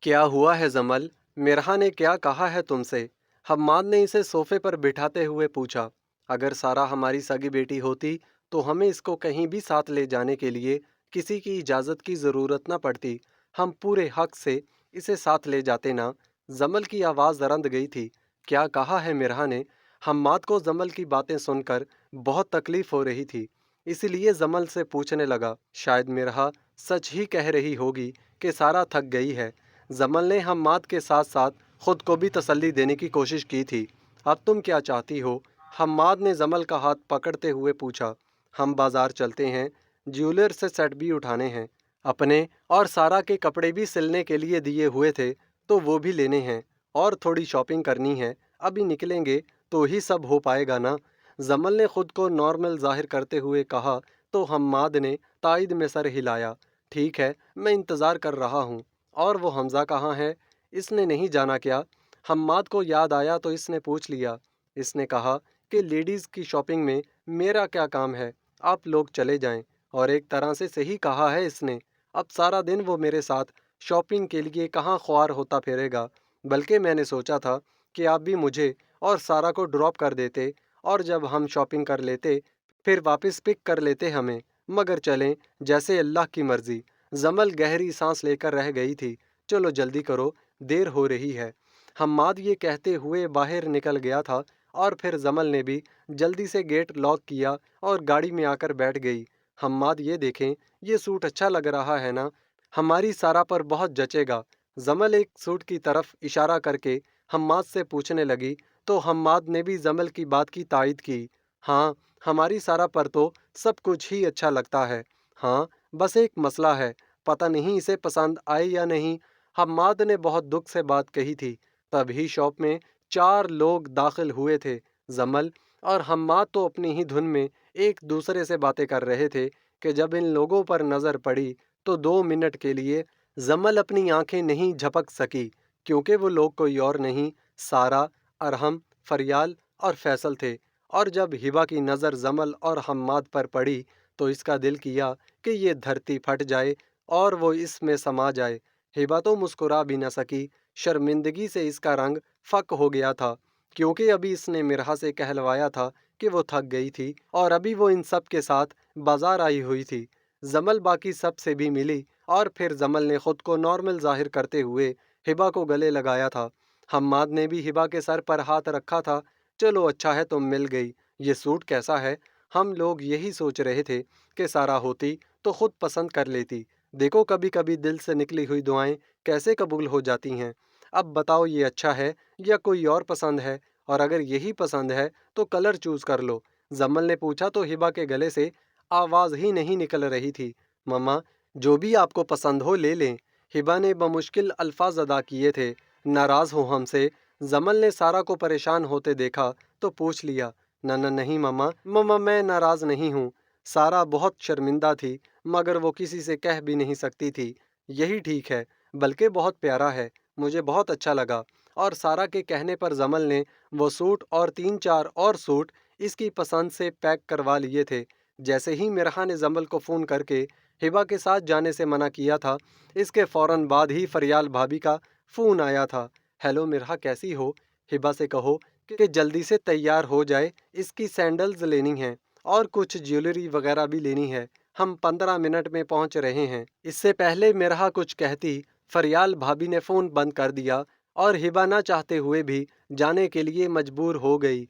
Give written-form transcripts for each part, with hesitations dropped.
کیا ہوا ہے زمل؟ مرحا نے کیا کہا ہے تم سے؟ حماد نے اسے صوفے پر بٹھاتے ہوئے پوچھا۔ اگر سارا ہماری سگی بیٹی ہوتی تو ہمیں اس کو کہیں بھی ساتھ لے جانے کے لیے کسی کی اجازت کی ضرورت نہ پڑتی، ہم پورے حق سے اسے ساتھ لے جاتے نا۔ زمل کی آواز رند گئی تھی۔ کیا کہا ہے مرحا نے؟ حماد کو زمل کی باتیں سن کر بہت تکلیف ہو رہی تھی، اسی لیے زمل سے پوچھنے لگا، شاید مرحا سچ ہی کہہ رہی ہوگی کہ سارا تھک گئی ہے۔ زمل نے حماد کے ساتھ ساتھ خود کو بھی تسلی دینے کی کوشش کی تھی۔ اب تم کیا چاہتی ہو؟ حماد نے زمل کا ہاتھ پکڑتے ہوئے پوچھا۔ ہم بازار چلتے ہیں، جیولر سے سیٹ بھی اٹھانے ہیں، اپنے اور سارا کے کپڑے بھی سلنے کے لیے دیے ہوئے تھے تو وہ بھی لینے ہیں، اور تھوڑی شاپنگ کرنی ہے۔ ابھی نکلیں گے تو ہی سب ہو پائے گا نا۔ زمل نے خود کو نارمل ظاہر کرتے ہوئے کہا تو حماد نے تائید میں سر ہلایا۔ ٹھیک ہے، میں انتظار کر رہا ہوں۔ اور وہ حمزہ کہاں ہے؟ اس نے نہیں جانا کیا؟ حماد کو یاد آیا تو اس نے پوچھ لیا۔ اس نے کہا کہ لیڈیز کی شاپنگ میں میرا کیا کام ہے، آپ لوگ چلے جائیں۔ اور ایک طرح سے صحیح کہا ہے اس نے۔ اب سارا دن وہ میرے ساتھ شاپنگ کے لیے کہاں خوار ہوتا پھرے گا، بلکہ میں نے سوچا تھا کہ آپ بھی مجھے اور سارا کو ڈراپ کر دیتے اور جب ہم شاپنگ کر لیتے پھر واپس پک کر لیتے ہمیں، مگر چلیں جیسے اللہ کی مرضی۔ زمل گہری سانس لے کر رہ گئی تھی۔ چلو جلدی کرو، دیر ہو رہی ہے۔ حماد یہ کہتے ہوئے باہر نکل گیا تھا اور پھر زمل نے بھی جلدی سے گیٹ لاک کیا اور گاڑی میں آ کر بیٹھ گئی۔ حماد یہ دیکھیں، یہ سوٹ اچھا لگ رہا ہے نا؟ ہماری سارا پر بہت جچے گا۔ زمل ایک سوٹ کی طرف اشارہ کر کے حماد سے پوچھنے لگی تو حماد نے بھی زمل کی بات کی تائید کی۔ ہاں، ہماری سارا پر تو سب کچھ ہی اچھا لگتا ہے۔ ہاں، بس ایک مسئلہ ہے، پتہ نہیں اسے پسند آئے یا نہیں۔ حماد نے بہت دکھ سے بات کہی تھی۔ تبھی شاپ میں 4 لوگ داخل ہوئے تھے۔ زمل اور حماد تو اپنی ہی دھن میں ایک دوسرے سے باتیں کر رہے تھے کہ جب ان لوگوں پر نظر پڑی تو 2 منٹ کے لیے زمل اپنی آنکھیں نہیں جھپک سکی، کیونکہ وہ لوگ کوئی اور نہیں، سارا، ارحم، فریال اور فیصل تھے۔ اور جب ہبا کی نظر زمل اور حماد پر پڑی تو اس کا دل کیا کہ یہ دھرتی پھٹ جائے اور وہ اس میں سما جائے۔ ہبا تو مسکرا بھی نہ سکی، شرمندگی سے اس کا رنگ فک ہو گیا تھا، کیونکہ ابھی اس نے مرحا سے کہلوایا تھا کہ وہ تھک گئی تھی اور ابھی وہ ان سب کے ساتھ بازار آئی ہوئی تھی۔ زمل باقی سب سے بھی ملی اور پھر زمل نے خود کو نارمل ظاہر کرتے ہوئے ہبا کو گلے لگایا تھا۔ حماد نے بھی ہبا کے سر پر ہاتھ رکھا تھا۔ چلو اچھا ہے تم مل گئی، یہ سوٹ کیسا ہے؟ ہم لوگ یہی سوچ رہے تھے کہ سارا ہوتی تو خود پسند کر لیتی۔ دیکھو کبھی کبھی دل سے نکلی ہوئی دعائیں کیسے قبول ہو جاتی ہیں۔ اب بتاؤ یہ اچھا ہے یا کوئی اور پسند ہے، اور اگر یہی پسند ہے تو کلر چوز کر لو۔ زمل نے پوچھا تو ہبا کے گلے سے آواز ہی نہیں نکل رہی تھی۔ مما، جو بھی آپ کو پسند ہو لے لیں۔ ہبا نے بمشکل الفاظ ادا کیے تھے۔ ناراض ہو ہم سے؟ زمل نے سارا کو پریشان ہوتے دیکھا تو پوچھ لیا۔ نہ نہیں مما میں ناراض نہیں ہوں۔ سارا بہت شرمندہ تھی مگر وہ کسی سے کہہ بھی نہیں سکتی تھی۔ یہی ٹھیک ہے، بلکہ بہت پیارا ہے، مجھے بہت اچھا لگا۔ اور سارا کے کہنے پر زمل نے وہ سوٹ اور 3-4 اور سوٹ اس کی پسند سے پیک کروا لیے تھے۔ جیسے ہی مرحا نے زمل کو فون کر کے ہبا کے ساتھ جانے سے منع کیا تھا، اس کے فوراً بعد ہی فریال بھابھی کا فون آیا تھا۔ ہیلو مرحا، کیسی ہو؟ ہبا سے کہو کہ جلدی سے تیار ہو جائے، اس کی سینڈلز لینی ہیں اور کچھ جیولری وغیرہ بھی لینی ہے، ہم 15 منٹ میں پہنچ رہے ہیں۔ اس سے پہلے مرحا کچھ کہتی فریال بھابھی نے فون بند کر دیا اور ہبا نہ چاہتے ہوئے بھی جانے کے لیے مجبور ہو گئی۔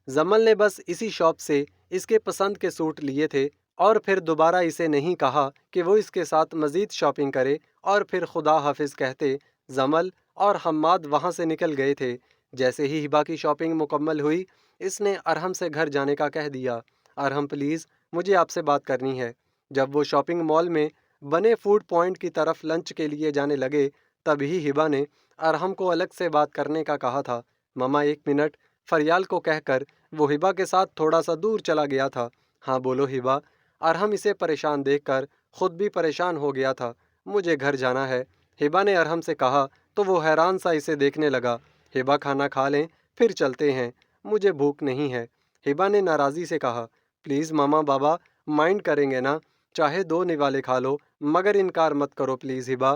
زمل نے بس اسی شاپ سے اس کے پسند کے سوٹ لیے تھے اور پھر دوبارہ اسے نہیں کہا کہ وہ اس کے ساتھ مزید شاپنگ کرے اور پھر خدا حافظ کہتے زمل اور حماد وہاں سے نکل گئے تھے۔ جیسے ہی ہبا کی شاپنگ مکمل ہوئی، اس نے ارحم سے گھر جانے کا کہہ دیا۔ ارحم پلیز، مجھے آپ سے بات کرنی ہے۔ جب وہ شاپنگ مال میں بنے فوڈ پوائنٹ کی طرف لنچ کے لیے جانے لگے تبھی ہبا نے ارحم کو الگ سے بات کرنے کا کہا تھا۔ مما 1 منٹ، فریال کو کہہ کر وہ ہبا کے ساتھ تھوڑا سا دور چلا گیا تھا۔ ہاں بولو ہبا۔ ارحم اسے پریشان دیکھ کر خود بھی پریشان ہو گیا تھا۔ مجھے گھر جانا ہے، ہبا نے ارحم سے کہا تو وہ حیران سا اسے دیکھنے لگا۔ ہبا کھانا کھا لیں پھر چلتے ہیں، مجھے بھوک نہیں ہے، ہبا نے ناراضی سے کہا۔ پلیز ماما بابا مائنڈ کریں گے نا، چاہے 2 نوالے کھا لو، مگر انکار مت کرو پلیز ہبا۔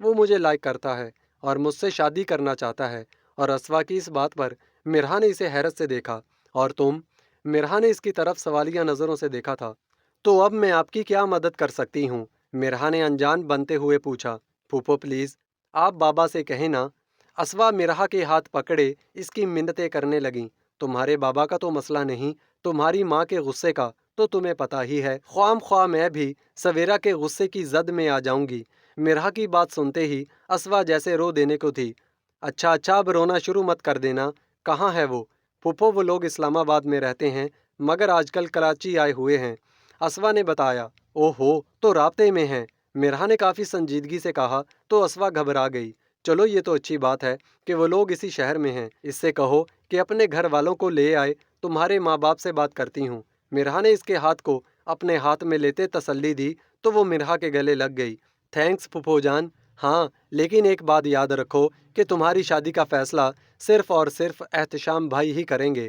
وہ مجھے لائک کرتا ہے اور مجھ سے شادی کرنا چاہتا ہے۔ اور اسوا کی اس بات پر مرہا نے اسے حیرت سے دیکھا۔ اور تم؟ مرہا نے اس کی طرف سوالیہ نظروں سے دیکھا تھا۔ تو اب میں آپ کی کیا مدد کر سکتی ہوں؟ مرہا نے انجان بنتے ہوئے پوچھا۔ پھوپھو پلیز، آپ بابا سے کہیں نا۔ اسوا مرہا کے ہاتھ پکڑے اس کی منتیں کرنے لگیں۔ تمہارے بابا کا تو مسئلہ نہیں، تمہاری ماں کے غصے کا تو تمہیں پتہ ہی ہے، خواہ خواہ میں بھی سویرا کے غصے کی زد میں آ جاؤں گی۔ مرہا کی بات سنتے ہی اسوا جیسے رو دینے کو تھی۔ اچھا اچھا، اب رونا شروع مت کر دینا۔ کہاں ہے وہ؟ پھوپھو وہ لوگ اسلام آباد میں رہتے ہیں مگر آج کل کراچی آئے ہوئے ہیں، اسوا نے بتایا۔ او ہو، تو رابطے میں ہیں؟ مرہا نے کافی سنجیدگی سے کہا تو اسوا گھبرا گئی۔ چلو یہ تو اچھی بات ہے کہ وہ لوگ اسی شہر میں ہیں، اس سے کہو کہ اپنے گھر والوں کو لے آئے، تمہارے ماں باپ سے بات کرتی ہوں۔ مرہا نے اس کے ہاتھ کو اپنے ہاتھ میں لیتے تسلی دی تو وہ مرہا کے گلے لگ گئی۔ تھینکس پھوپھو جان۔ ہاں لیکن ایک بات یاد رکھو کہ تمہاری شادی کا فیصلہ صرف اور صرف احتشام بھائی ہی کریں گے۔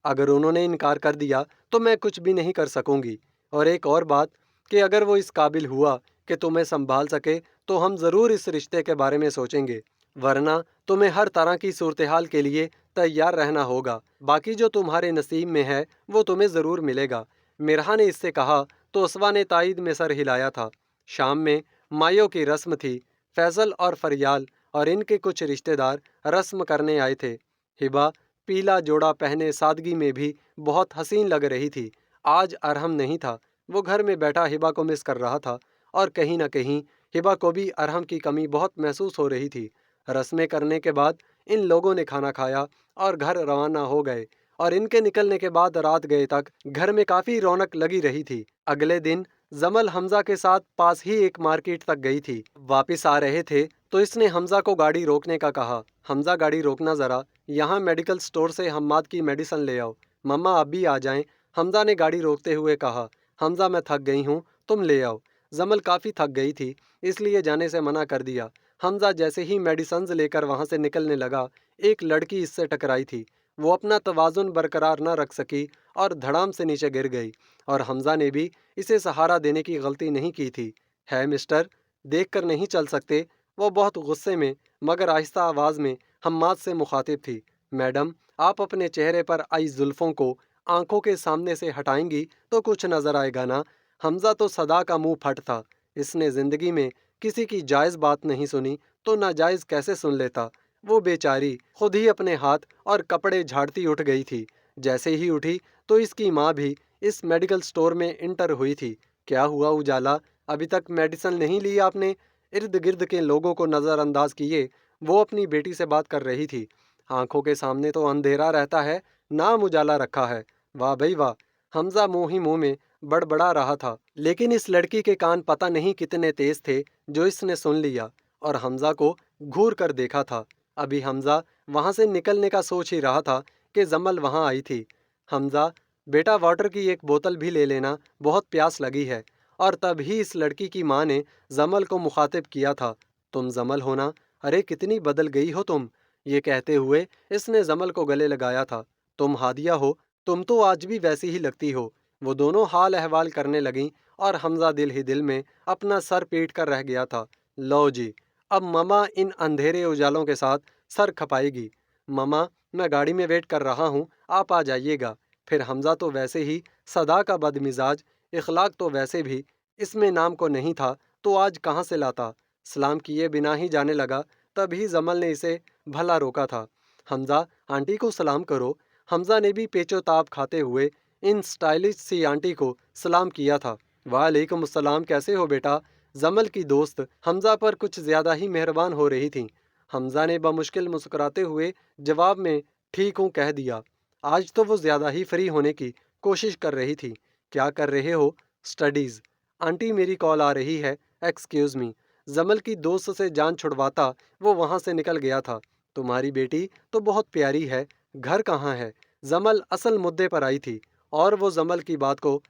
اگر انہوں نے انکار کر دیا تو میں کچھ بھی نہیں کر سکوں گی۔ اور ایک اور بات کہ اگر وہ اس قابل ہوا کہ تمہیں سنبھال سکے تو ہم ضرور اس رشتے کے بارے میں سوچیں گے، ورنہ تمہیں ہر طرح کی صورتحال کے لیے تیار رہنا ہوگا۔ باقی جو تمہارے نصیب میں ہے وہ تمہیں ضرور ملے گا۔ مرہا نے اس سے کہا تو اسوا نے تائید میں سر ہلایا تھا۔ شام میں مائیوں کی رسم تھی۔ فیصل اور فریال اور ان کے کچھ رشتہ دار رسم کرنے آئے تھے۔ ہبا پیلا جوڑا پہنے سادگی میں بھی بہت حسین لگ رہی تھی۔ آج ارحم نہیں تھا۔ وہ گھر میں بیٹھا ہبا کو مس کر رہا تھا اور کہیں نہ کہیں ہبا کو بھی ارحم کی کمی بہت محسوس ہو رہی تھی۔ رسمیں کرنے کے بعد ان لوگوں نے کھانا کھایا اور گھر روانہ ہو گئے، اور ان کے نکلنے کے بعد رات گئے تک گھر میں کافی رونق لگی رہی تھی۔ اگلے دن زمل حمزہ کے ساتھ پاس ہی ایک مارکیٹ تک گئی تھی۔ واپس آ رہے تھے تو اس نے حمزہ کو گاڑی روکنے کا کہا۔ حمزہ گاڑی روکنا ذرا، یہاں میڈیکل سٹور سے حماد کی میڈیسن لے آؤ، مما اب بھی آ جائیں۔ حمزہ نے گاڑی روکتے ہوئے کہا۔ حمزہ میں تھک گئی ہوں، تم لے آؤ۔ زمل کافی تھک گئی تھی اس لیے جانے سے منع کر دیا۔ حمزہ جیسے ہی میڈیسنز لے کر وہاں سے نکلنے لگا، ایک لڑکی اس سے ٹکرائی تھی۔ وہ اپنا توازن برقرار نہ رکھ سکی اور دھڑام سے نیچے گر گئی، اور حمزہ نے بھی اسے سہارا دینے کی غلطی نہیں کی تھی۔ ہے مسٹر، دیکھ کر نہیں چل سکتے؟ وہ بہت غصے میں مگر آہستہ آواز میں حماد سے مخاطب تھی۔ میڈم، آپ اپنے چہرے پر آئی زلفوں کو آنکھوں کے سامنے سے ہٹائیں گی تو کچھ نظر آئے گا نا۔ حمزہ تو صدا کا منہ پھٹ تھا۔ اس نے زندگی میں کسی کی جائز بات نہیں سنی تو ناجائز کیسے سن لیتا؟ وہ بیچاری خود ہی اپنے ہاتھ اور کپڑے جھاڑتی اٹھ گئی تھی۔ جیسے ہی اٹھی تو اس کی ماں بھی اس میڈیکل سٹور میں انٹر ہوئی تھی۔ کیا ہوا اجالا، ابھی تک میڈیسن نہیں لی آپ نے؟ ارد گرد کے لوگوں کو نظر انداز کیے وہ اپنی بیٹی سے بات کر رہی تھی۔ آنکھوں کے سامنے تو اندھیرا رہتا ہے، نام اجالا رکھا ہے۔ واہ بھئی واہ، حمزہ منہ ہی منہ میں بڑبڑا رہا تھا، لیکن اس لڑکی کے کان پتہ نہیں کتنے تیز تھے جو اس نے سن لیا اور حمزہ کو گھور کر دیکھا تھا۔ ابھی حمزہ وہاں سے نکلنے کا سوچ ہی رہا تھا کہ زمل وہاں آئی تھی۔ حمزہ بیٹا واٹر کی ایک بوتل بھی لے لینا، بہت پیاس لگی ہے۔ اور تب ہی اس لڑکی کی ماں نے زمل کو مخاطب کیا تھا۔ تم زمل ہو نا؟ ارے کتنی بدل گئی ہو تم۔ یہ کہتے ہوئے اس نے زمل کو گلے لگایا تھا۔ تم ہادیہ ہو؟ تم تو آج بھی ویسی ہی لگتی ہو۔ وہ دونوں حال احوال کرنے لگیں اور حمزہ دل ہی دل میں اپنا سر پیٹ کر رہ گیا تھا۔ لو جی، اب مما ان اندھیرے اجالوں کے ساتھ سر کھپائے گی۔ مما میں گاڑی میں ویٹ کر رہا ہوں، آپ آ جائیے گا۔ پھر حمزہ تو ویسے ہی صدا کا بد مزاج، اخلاق تو ویسے بھی اس میں نام کو نہیں تھا تو آج کہاں سے لاتا؟ سلام کیے بنا ہی جانے لگا، تبھی زمل نے اسے بھلا روکا تھا۔ حمزہ آنٹی کو سلام کرو۔ حمزہ نے بھی پیچو تاب کھاتے ہوئے ان سٹائلش سی آنٹی کو سلام کیا تھا۔ وعلیکم السلام، کیسے ہو بیٹا؟ زمل کی دوست حمزہ پر کچھ زیادہ ہی مہربان ہو رہی تھیں۔ حمزہ نے بمشکل مسکراتے ہوئے جواب میں ٹھیک ہوں کہہ دیا۔ آج تو وہ زیادہ ہی فری ہونے کی کوشش کر رہی تھی۔ کیا کر رہے ہو؟ سٹڈیز۔ آنٹی میری کال آ رہی ہے، ایکسکیوز می۔ زمل کی دوست سے جان چھڑواتا وہ وہاں سے نکل گیا تھا۔ تمہاری بیٹی تو بہت پیاری ہے، گھر کہاں ہے؟ زمل اصل مدعے پر آئی تھی اور وہ زمل کی بات کو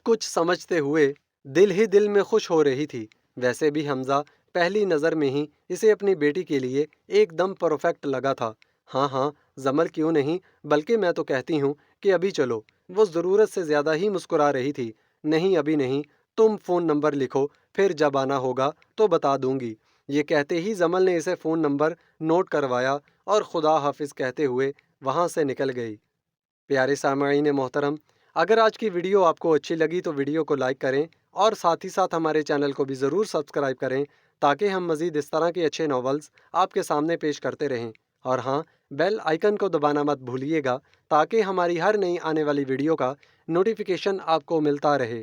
کچھ سمجھتے ہوئے دل ہی دل میں خوش ہو رہی تھی۔ ویسے بھی حمزہ پہلی نظر میں ہی اسے اپنی بیٹی کے لیے ایک دم پرفیکٹ لگا تھا۔ ہاں ہاں، زمل کیوں نہیں، بلکہ میں تو کہتی ہوں کہ ابھی چلو۔ وہ ضرورت سے زیادہ ہی مسکرا رہی تھی۔ نہیں ابھی نہیں، تم فون نمبر لکھو، پھر جب آنا ہوگا تو بتا دوں گی۔ یہ کہتے ہی زمل نے اسے فون نمبر نوٹ کروایا اور خدا حافظ کہتے ہوئے وہاں سے نکل گئی۔ پیارے سامعین محترم، اگر آج کی ویڈیو آپ کو اچھی لگی تو ویڈیو کو لائک کریں اور ساتھ ہی ساتھ ہمارے چینل کو بھی ضرور سبسکرائب کریں تاکہ ہم مزید اس طرح کے اچھے ناولز آپ کے سامنے پیش کرتے رہیں۔ اور ہاں، بیل آئیکن کو دبانا مت بھولیے گا تاکہ ہماری ہر نئی آنے والی ویڈیو کا نوٹیفیکیشن آپ کو ملتا رہے۔